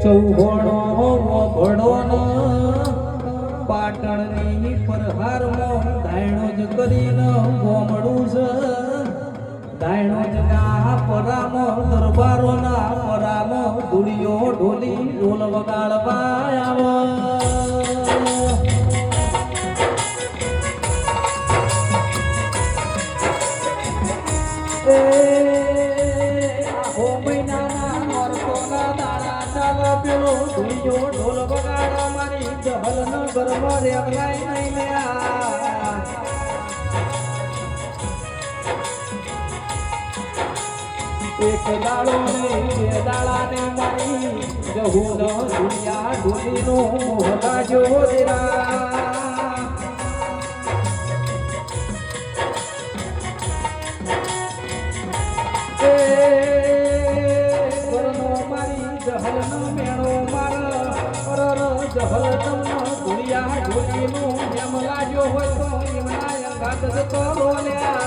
ચૌહોણો ઘોડો પાટણની પરહારમાં ધાયણો જ કરીને ગોમડું છે ધાયણો જ ના પરામાં દરબારોના પરામાં ધૂળીઓ ઢોલી ઢોલ વગાડવા આવે ઢોલ વગાડો મારી જહલ ન ઘરમાં રેવલાય નહીં એક દાડો ને બે દાડા ને મારી જહુ ન દુનિયા ઢોલી નો મોહલા જો જહલ તમને દુનિયા ઢોલી નું એમ લાગ્યો હોય તો એમના અંગાત તો બોલ્યા